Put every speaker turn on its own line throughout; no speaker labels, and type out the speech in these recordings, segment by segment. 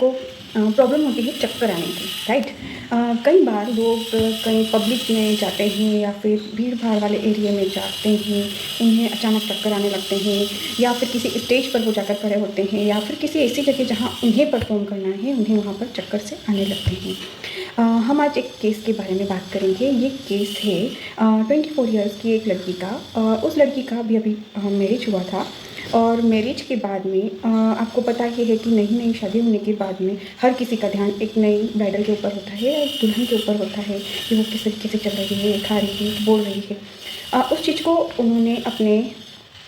को प्रॉब्लम होती है चक्कर आने की, राइट। कई बार लोग कहीं पब्लिक में जाते हैं या फिर भीड़ भाड़ वाले एरिया में जाते हैं, उन्हें अचानक चक्कर आने लगते हैं, या फिर किसी स्टेज पर वो जाकर खड़े होते हैं, या फिर किसी ऐसी जगह जहाँ उन्हें परफॉर्म करना है, उन्हें वहाँ पर चक्कर से आने लगते हैं। हम आज एक केस के बारे में बात करेंगे। ये केस है 24 इयर्स की एक लड़की का। उस लड़की का अभी मैरिज हुआ था, और मैरिज के बाद में आपको पता ही है कि नई नई शादी होने के बाद में हर किसी का ध्यान एक नई ब्राइडल के ऊपर होता है, एक दुल्हन के ऊपर होता है कि वो किस तरीके से चल रही है, खा रही है, बोल रही है। उस चीज़ को उन्होंने अपने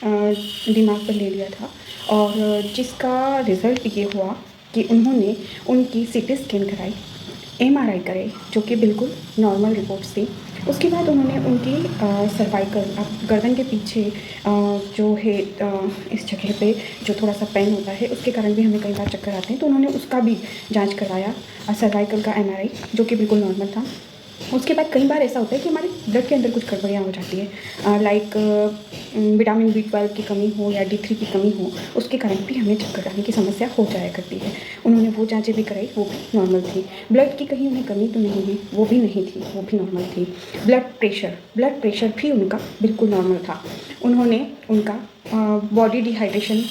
दिमाग पर ले लिया था, और जिसका रिज़ल्ट ये हुआ कि उन्होंने उनकी सीटी स्कैन कराई, एमआरआई कराई, जो कि बिल्कुल नॉर्मल रिपोर्ट्स थी। उसके बाद उन्होंने उनकी सर्वाइकल, गर्दन के पीछे जो है इस जगह पे जो थोड़ा सा पेन होता है, उसके कारण भी हमें कई बार चक्कर आते हैं, तो उन्होंने उसका भी जांच करवाया, सर्वाइकल का एमआरआई, जो कि बिल्कुल नॉर्मल था। उसके बाद कई बार ऐसा होता है कि हमारे ब्लड के अंदर कुछ गड़बड़ियाँ हो जाती है, लाइक विटामिन B12 की कमी हो या D3 की कमी हो, उसके कारण भी हमें चक्कर आने की समस्या हो जाया करती है। उन्होंने वो जांचें भी कराई, वो भी नॉर्मल थी। ब्लड की कहीं उन्हें कमी तो नहीं हुई, वो भी नहीं थी, वो भी नॉर्मल थी। ब्लड प्रेशर भी उनका बिल्कुल नॉर्मल था। उन्होंने उनका बॉडी डिहाइड्रेशन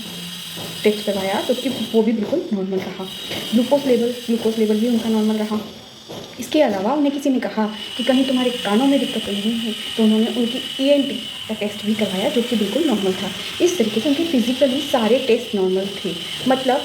टेस्ट करवाया, तो कि वो भी बिल्कुल नॉर्मल रहा। ग्लूकोज लेवल भी उनका नॉर्मल रहा। इसके अलावा उन्हें किसी ने कहा कि कहीं तुम्हारे कानों में दिक्कत तो नहीं है, तो उन्होंने उनकी ENT का टेस्ट भी करवाया, जो कि बिल्कुल नॉर्मल था। इस तरीके से उनके फिजिकली सारे टेस्ट नॉर्मल थे। मतलब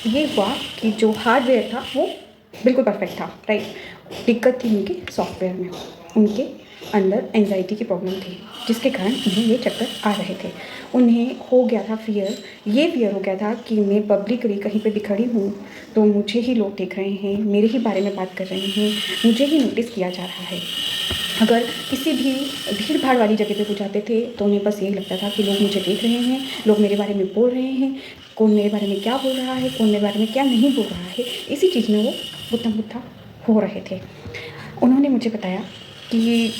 ये हुआ कि जो हार्डवेयर था वो बिल्कुल परफेक्ट था, राइट। दिक्कत थी उनके सॉफ्टवेयर में, उनके अंदर एंजाइटी की प्रॉब्लम थी, जिसके कारण उन्हें ये चक्कर आ रहे थे। उन्हें हो गया था ये फियर हो गया था कि मैं पब्लिकली कहीं पे भी खड़ी हूँ तो मुझे ही लोग देख रहे हैं, मेरे ही बारे में बात कर रहे हैं, मुझे ही नोटिस किया जा रहा है। अगर किसी भी भीड़ भाड़ वाली जगह पे वो जाते थे तो उन्हें बस यही लगता था कि लोग मुझे देख रहे हैं, लोग मेरे बारे में बोल रहे हैं, कौन मेरे बारे में क्या बोल रहा है, कौन मेरे बारे में क्या नहीं बोल रहा है। इसी चीज़ में वो गुत्थम हो रहे थे। उन्होंने मुझे बताया कि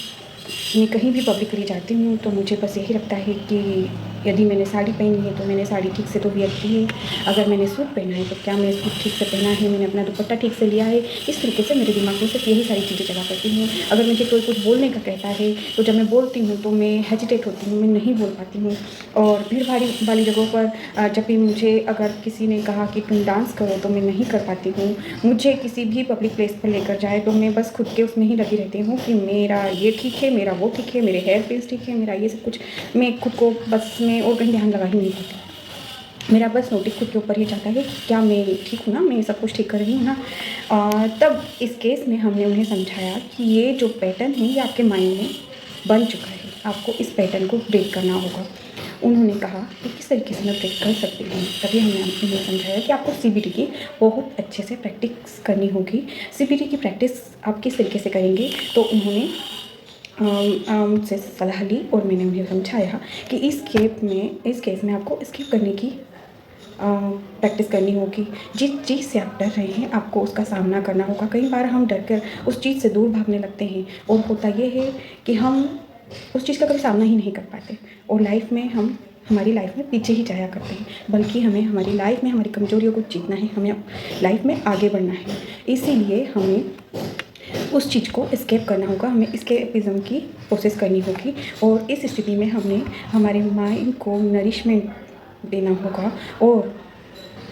मैं कहीं भी पब्लिकली जाती हूँ तो मुझे बस यही लगता है कि यदि मैंने साड़ी पहनी है तो मैंने साड़ी ठीक से तो वियर की है, अगर मैंने सूट पहना है तो क्या मैंने सूट ठीक से पहना है, मैंने अपना दुपट्टा ठीक से लिया है। इस तरीके से मेरे दिमाग में सिर्फ यही सारी चीज़ें चला करती हैं। अगर मुझे कोई कुछ बोलने का कहता है तो जब मैं बोलती हूँ तो मैं हेजिटेट होती हूँ, मैं नहीं बोल पाती हूँ। और भीड़ भाड़ वाली जगहों पर जब भी मुझे अगर किसी ने कहा कि तुम डांस करो तो मैं नहीं कर पाती हूँ। मुझे किसी भी पब्लिक प्लेस पर लेकर जाए तो मैं बस खुद के उसमें ही लगी रहती हूँ कि मेरा ये ठीक है, मेरा वो ठीक है, मेरे हेयर पिन्स ठीक है, मेरा ये सब कुछ। मैं खुद को बस में और कहीं ध्यान लगा ही नहीं पाती। मेरा बस नोटिस खुद के ऊपर ही जाता है कि क्या मैं ठीक हूँ ना, मैं सब कुछ ठीक कर रही हूँ ना। तब इस केस में हमने उन्हें समझाया कि ये जो पैटर्न है ये आपके माइंड में बन चुका है, आपको इस पैटर्न को ब्रेक करना होगा। उन्होंने कहा कि किस तरीके से मैं ब्रेक कर सकती हूँ। तभी हमने उन्हें समझाया कि आपको CBT की बहुत अच्छे से प्रैक्टिस करनी होगी। CBT की प्रैक्टिस आप किस तरीके से करेंगे, तो उन्होंने मुझसे सलाह ली और मैंने उन्हें समझाया कि इस केस में आपको स्किप करने की प्रैक्टिस करनी होगी। जिस चीज़ से आप डर रहे हैं आपको उसका सामना करना होगा। कई बार हम डर कर उस चीज़ से दूर भागने लगते हैं, और होता ये है कि हम उस चीज़ का कभी सामना ही नहीं कर पाते, और हमारी लाइफ में पीछे ही जाया करते हैं। बल्कि हमें हमारी लाइफ में हमारी कमज़ोरियों को जीतना है, हमें लाइफ में आगे बढ़ना है। इसीलिए हमें उस चीज़ को एस्केप करना होगा, हमें एस्केपिज़्म की कोशिश करनी होगी। और इस स्थिति में हमें हमारे माइंड को नरिशमेंट देना होगा। और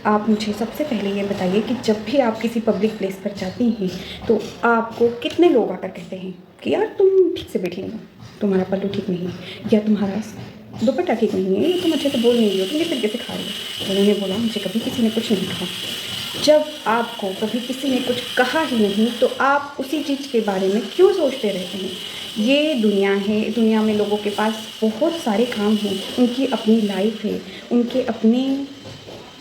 आप मुझे सबसे पहले ये बताइए कि जब भी आप किसी पब्लिक प्लेस पर जाती हैं तो आपको कितने लोग आकर कहते हैं कि यार तुम ठीक से बैठी नहीं हो, तुम्हारा पल्लू ठीक नहीं है, या तुम्हारा दुपट्टा ठीक नहीं है, या तुम अच्छे से बोल नहीं रही हो, तुम किस तरीके से खा रही हो। तो उन्होंने बोला मुझे कभी किसी ने कुछ नहीं कहा। जब आपको कभी किसी ने कुछ कहा ही नहीं तो आप उसी चीज़ के बारे में क्यों सोचते रहते हैं। ये दुनिया है, दुनिया में लोगों के पास बहुत सारे काम हैं, उनकी अपनी लाइफ है, उनके अपने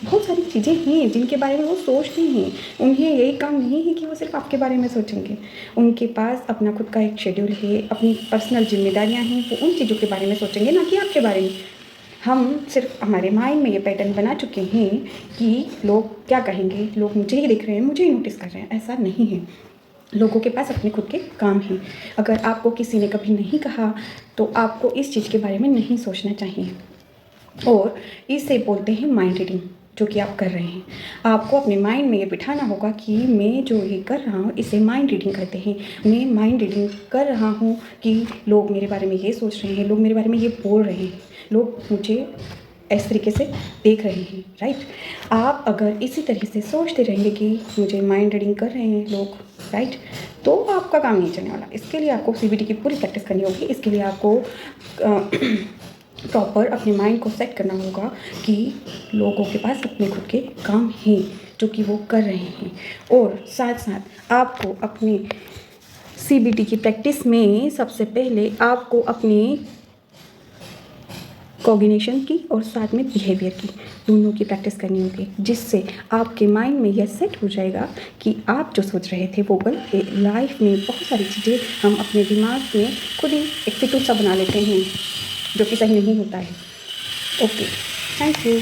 बहुत सारी चीज़ें हैं जिनके बारे में वो सोचते हैं। उन्हें यही काम नहीं है कि वो सिर्फ आपके बारे में सोचेंगे। उनके पास अपना खुद का एक शेड्यूल है, अपनी पर्सनल जिम्मेदारियां हैं, वो उन चीज़ों के बारे में सोचेंगे, ना कि आपके बारे में। हम सिर्फ हमारे माइंड में ये पैटर्न बना चुके हैं कि लोग क्या कहेंगे, लोग मुझे ही देख रहे हैं, मुझे ही नोटिस कर रहे हैं। ऐसा नहीं है, लोगों के पास अपने खुद के काम हैं। अगर आपको किसी ने कभी नहीं कहा तो आपको इस चीज़ के बारे में नहीं सोचना चाहिए। और इसे बोलते हैं माइंड रीडिंग, जो कि आप कर रहे हैं। आपको अपने माइंड में ये बिठाना होगा कि मैं जो ये कर रहा हूँ इसे माइंड रीडिंग कहते हैं। मैं माइंड रीडिंग कर रहा हूँ कि लोग मेरे बारे में ये सोच रहे हैं, लोग मेरे बारे में ये बोल रहे हैं, लोग मुझे इस तरीके से देख रहे हैं, राइट। आप अगर इसी तरीके से सोचते रहेंगे कि मुझे माइंड रीडिंग कर रहे हैं लोग, राइट, तो आपका काम नहीं चलने वाला। इसके लिए आपको CBT की पूरी प्रैक्टिस करनी होगी। इसके लिए आपको प्रॉपर अपने माइंड को सेट करना होगा कि लोगों के पास अपने खुद के काम हैं जो कि वो कर रहे हैं, और साथ साथ आपको अपने CBT की प्रैक्टिस में सबसे पहले आपको अपनी कॉग्निशन की और साथ में बिहेवियर की, दोनों की प्रैक्टिस करनी होगी, जिससे आपके माइंड में यह सेट हो जाएगा कि आप जो सोच रहे थे वो गलत है। लाइफ में बहुत सारी चीज़ें हम अपने दिमाग में खुद ही एक फितूर सा बना लेते हैं जो कि सही नहीं होता है। Okay, thank you.